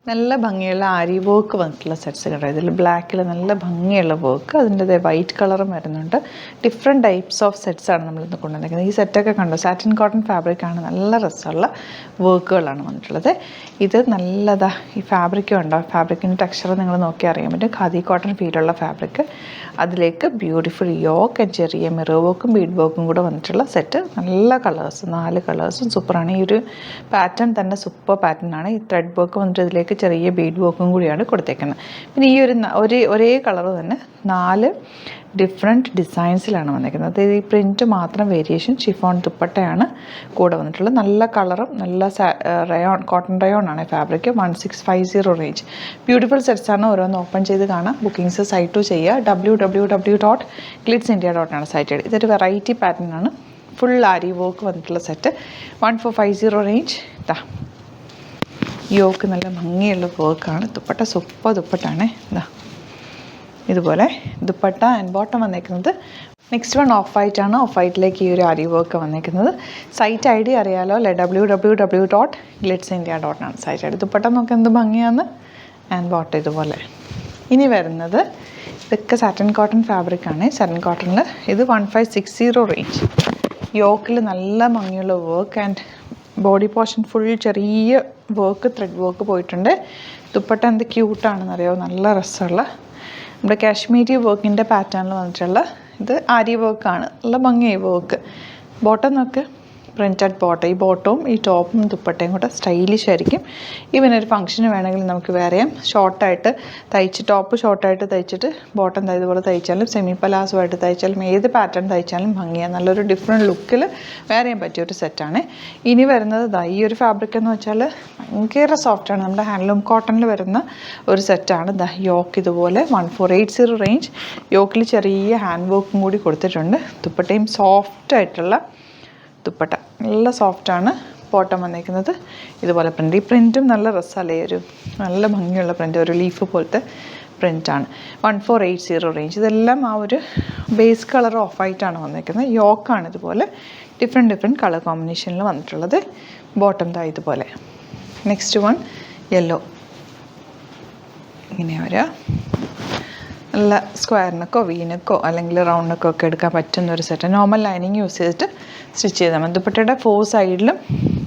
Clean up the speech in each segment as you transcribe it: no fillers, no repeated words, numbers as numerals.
നല്ല ഭംഗിയുള്ള ആരി വർക്ക് വന്നിട്ടുള്ള സെറ്റ്സ് കേട്ടോ. ഇതിൽ ബ്ലാക്കിൽ നല്ല ഭംഗിയുള്ള വർക്ക്, അതിൻ്റെ വൈറ്റ് കളറും വരുന്നുണ്ട്. ഡിഫറെൻറ്റ് ടൈപ്സ് ഓഫ് സെറ്റ്സാണ് നമ്മളിന്ന് കൊണ്ടുവന്നിരിക്കുന്നത്. ഈ സെറ്റൊക്കെ കണ്ടോ, സാറ്റിൻ കോട്ടൺ ഫാബ്രിക്കാണ്, നല്ല രസമുള്ള വർക്കുകളാണ് വന്നിട്ടുള്ളത്. ഇത് നല്ലതാ, ഈ ഫാബ്രിക്കും ഉണ്ടോ, ഫാബ്രിക്കിൻ്റെ ടെക്സ്ചർ നിങ്ങൾ നോക്കി അറിയാൻ പറ്റും. ഖാദി കോട്ടൺ ഫീലുള്ള ഫാബ്രിക്, അതിലേക്ക് ബ്യൂട്ടിഫുൾ യോക്ക് ആൻഡ് ചെറിയ മിറർ വർക്കും ബീഡ് വർക്കും കൂടെ വന്നിട്ടുള്ള സെറ്റ്. നല്ല കളേഴ്സ്, 4 കളേഴ്സും സൂപ്പറാണ്. ഈ ഒരു പാറ്റേൺ തന്നെ സൂപ്പർ പാറ്റേൺ ആണ്. ഈ ത്രെഡ് വർക്ക് വന്നിട്ട് ഇതിലേക്ക് ചെറിയ ബീഡ് വർക്കും കൂടിയാണ് കൊടുത്തേക്കുന്നത്. പിന്നെ ഈ ഒരേ കളർ തന്നെ 4 ഡിഫറെൻറ്റ് ഡിസൈൻസിലാണ് വന്നിരിക്കുന്നത്. ഈ പ്രിൻറ്റ് മാത്രം വേരിയേഷൻ. ഷിഫോൺ ദുപ്പട്ടയാണ് കൂടെ വന്നിട്ടുള്ളത്. നല്ല കളറും നല്ല റയോൺ, കോട്ടൺ റയോൺ ആണ് ഫാബ്രിക്. 1650 റേഞ്ച്. ബ്യൂട്ടിഫുൾ സെറ്റ്സാണ്. ഓരോന്ന് ഓപ്പൺ ചെയ്ത് കാണാം. ബുക്കിംഗ്സ് സൈറ്റ് ചെയ്യുക. www.glitzindia.com ആണ് സൈറ്റ്. ഇതൊരു വെറൈറ്റി പാറ്റേൺ ആണ്. ഫുൾ ആരി വർക്ക് വന്നിട്ടുള്ള സെറ്റ്. 1450 റേഞ്ച്. ഇതാ യോക്ക് നല്ല ഭംഗിയുള്ള വർക്കാണ്. ദുപ്പട്ട സൂപ്പർ ദുപ്പട്ടാണ്. ഇതാ ഇതുപോലെ ദുപ്പട്ട ആൻഡ് ബോട്ടം വന്നേക്കുന്നത്. നെക്സ്റ്റ് വൺ ഓഫ് വൈറ്റ് ആണ്. ഓഫ് വൈറ്റിലേക്ക് ഈ ഒരു ആരി വർക്ക് വന്നേക്കുന്നത്. സൈറ്റ് ഐ ഡി അറിയാലോ, www.glitzindia.com ആണ് സൈറ്റ് ഐ ഡി. ദുപ്പട്ട നോക്കി എന്ത് ഭംഗിയാന്ന്. ആൻഡ് ബോട്ടം ഇതുപോലെ. ഇനി വരുന്നത് ഇതൊക്കെ സാറ്റിൻ കോട്ടൺ ഫാബ്രിക്കാണ്. സാറ്റിൻ കോട്ടണിൽ ഇത് 1560 റേഞ്ച്. യോക്കിൽ നല്ല ഭംഗിയുള്ള work and body portion full ചെറിയ വർക്ക്, ത്രെഡ് വർക്ക് പോയിട്ടുണ്ട്. ദുപ്പട്ട എന്ത് ക്യൂട്ടാണെന്നറിയോ, നല്ല രസമുള്ള നമ്മുടെ കാശ്മീരി വർക്കിൻ്റെ പാറ്റേണിൽ വന്നിട്ടുള്ള ഇത് ആരി വർക്കാണ്. നല്ല ഭംഗിയായി വർക്ക്. ബോട്ടം നോക്ക്, പ്രിൻറ്റഡ് ബോട്ടം. ഈ ബോട്ടവും ഈ ടോപ്പും ദുപ്പട്ടയും കൂടെ സ്റ്റൈലിഷ് ആയിരിക്കും. ഇവനൊരു ഫംഗ്ഷന് വേണമെങ്കിൽ നമുക്ക് വേറെയും ഷോർട്ടായിട്ട് തയ്ച്ച്, ടോപ്പ് ഷോർട്ടായിട്ട് തയ്ച്ചിട്ട് ബോട്ടം ഇതുപോലെ തയ്ച്ചാലും സെമി പലാസുമായിട്ട് തയ്ച്ചാലും ഏത് പാറ്റേൺ തയ്ച്ചാലും ഭംഗിയാണ്. നല്ലൊരു ഡിഫറെൻറ്റ് ലുക്കിൽ വേറെയും പറ്റിയൊരു സെറ്റാണ്. ഇനി വരുന്നത് ഈ ഒരു ഫാബ്രിക് എന്ന് വെച്ചാൽ ഭയങ്കര സോഫ്റ്റാണ്. നമ്മുടെ ഹാൻഡ്ലൂം കോട്ടണിൽ വരുന്ന ഒരു സെറ്റാണ്. യോക്ക് ഇതുപോലെ 1480 റേഞ്ച്. യോക്കിൽ ചെറിയ ഹാൻഡ് വർക്കും കൂടി കൊടുത്തിട്ടുണ്ട്. ദുപ്പട്ടയും സോഫ്റ്റായിട്ടുള്ള ദുപ്പട്ട, നല്ല സോഫ്റ്റാണ്. ബോട്ടം വന്നിരിക്കുന്നത് ഇതുപോലെ പ്രിൻറ്റ്. ഈ പ്രിൻറ്റും നല്ല രസമല്ലേ, ഒരു നല്ല ഭംഗിയുള്ള പ്രിൻറ്റ്, ഒരു ലീഫ് പോലത്തെ പ്രിൻറ്റാണ്. 1480 റേഞ്ച്. ഇതെല്ലാം ആ ഒരു ബേസ് കളർ ഓഫ് വൈറ്റാണ് വന്നിരിക്കുന്നത്. യോക്കാണ് ഇതുപോലെ ഡിഫറെൻറ്റ് കളർ കോമ്പിനേഷനിൽ വന്നിട്ടുള്ളത്. ബോട്ടം ഇതുപോലെ. Next one yellow. ഇങ്ങനെ വരിക. നല്ല സ്ക്വയറിനൊക്കെ വീനൊക്കെ അല്ലെങ്കിൽ റൗണ്ടിനൊക്കെ ഒക്കെ എടുക്കാൻ പറ്റുന്ന ഒരു സെറ്റ്. നോർമൽ ലൈനിങ് യൂസ് ചെയ്തിട്ട് സ്റ്റിച്ച് ചെയ്താൽ മതി. ദുപ്പട്ടയുടെ 4 സൈഡിലും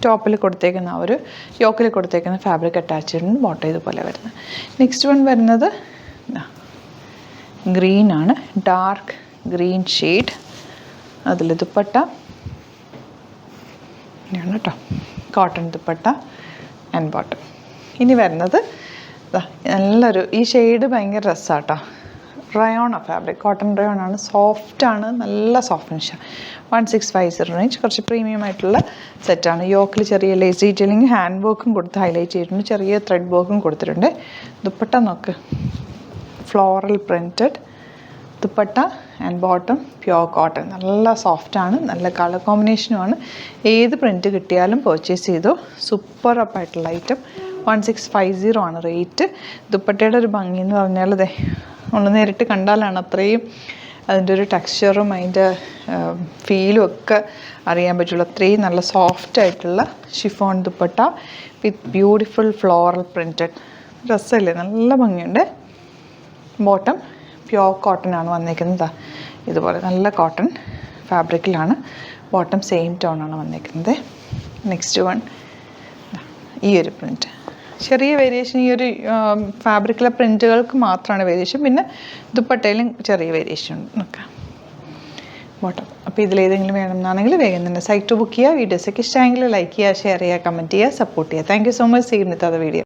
ടോപ്പിൽ കൊടുത്തേക്കുന്ന ആ ഒരു യോക്കിൽ കൊടുത്തേക്കുന്ന ഫാബ്രിക് അറ്റാച്ച് ചെയ്തിട്ടുണ്ട്. ബോട്ടം ഇതുപോലെ വരുന്നത്. നെക്സ്റ്റ് വൺ വരുന്നത് ഗ്രീനാണ്. Dark green shade. അതിൽ ദുപ്പട്ട ഇങ്ങനെയാണ് കേട്ടോ, കോട്ടൺ ദുപ്പട്ട ആൻഡ് ബോട്ടം. ഇനി വരുന്നത് നല്ലൊരു, ഈ ഷെയ്ഡ് ഭയങ്കര രസമാണ് കേട്ടോ. റയോണാണ് ഫാബ്രിക്, കോട്ടൺ റയോൺ ആണ്. സോഫ്റ്റാണ്, നല്ല സോഫ്റ്റ് ഫിനിഷാണ്. 1650 റേഞ്ച്. കുറച്ച് പ്രീമിയം ആയിട്ടുള്ള സെറ്റാണ്. യോക്കിൽ ചെറിയ ലേസ് ഡീറ്റെയിലിംഗ് ഹാൻഡ് വർക്കും കൊടുത്ത് ഹൈലൈറ്റ് ചെയ്തിട്ടുണ്ട്. ചെറിയ ത്രെഡ് വർക്കും കൊടുത്തിട്ടുണ്ട്. ദുപ്പട്ട നോക്ക്, floral printed dupatta and bottom pure cotton. നല്ല സോഫ്റ്റാണ്, നല്ല കളർ കോമ്പിനേഷനുമാണ്. ഏത് പ്രിൻറ്റ് കിട്ടിയാലും പർച്ചേസ് ചെയ്തോ. Super അപ്പായിട്ടുള്ള item. 1650 ആണ് റേറ്റ്. ദുപ്പട്ടയുടെ ഒരു ഭംഗി എന്ന് പറഞ്ഞാൽ ഒന്ന് നേരിട്ട് കണ്ടാലാണ് അത്രയും അതിൻ്റെ ഒരു ടെക്സ്ചറും അതിൻ്റെ ഫീലും ഒക്കെ അറിയാൻ പറ്റുള്ളൂ. അത്രയും നല്ല സോഫ്റ്റ് ആയിട്ടുള്ള ഷിഫോൺ ദുപ്പട്ട വിത്ത് ബ്യൂട്ടിഫുൾ ഫ്ലോറൽ പ്രിൻറ്റഡ്. രസമല്ലേ, നല്ല ഭംഗിയുണ്ട്. ബോട്ടം പ്യോർ കോട്ടൺ ആണ് വന്നിരിക്കുന്നത്. ഇതുപോലെ നല്ല കോട്ടൺ ഫാബ്രിക്കിലാണ്. ബോട്ടം സെയിം ടോൺ ആണ് വന്നിരിക്കുന്നത്. നെക്സ്റ്റ് വൺ ഈ ഒരു പ്രിൻറ്റ്. ചെറിയ വേരിയേഷൻ ഈ ഒരു ഫാബ്രിക്കിലെ പ്രിൻറ്റുകൾക്ക് മാത്രമാണ് വേരിയേഷൻ. പിന്നെ ദുപ്പട്ടയിലും ചെറിയ വേരിയേഷൻ ഉണ്ട്. ബോട്ടം. അപ്പോൾ ഇതിലേതെങ്കിലും വേണമെന്നാണെങ്കിൽ വേഗം തന്നെ സൈറ്റ് ബുക്ക് ചെയ്യുക. വീഡിയോസൊക്കെ ഇഷ്ടമെങ്കിൽ ലൈക്ക് ചെയ്യുക, ഷെയർ ചെയ്യുക, കമൻറ്റ് ചെയ്യുക, സപ്പോർട്ട് ചെയ്യുക. Thank you so much. See you with other video.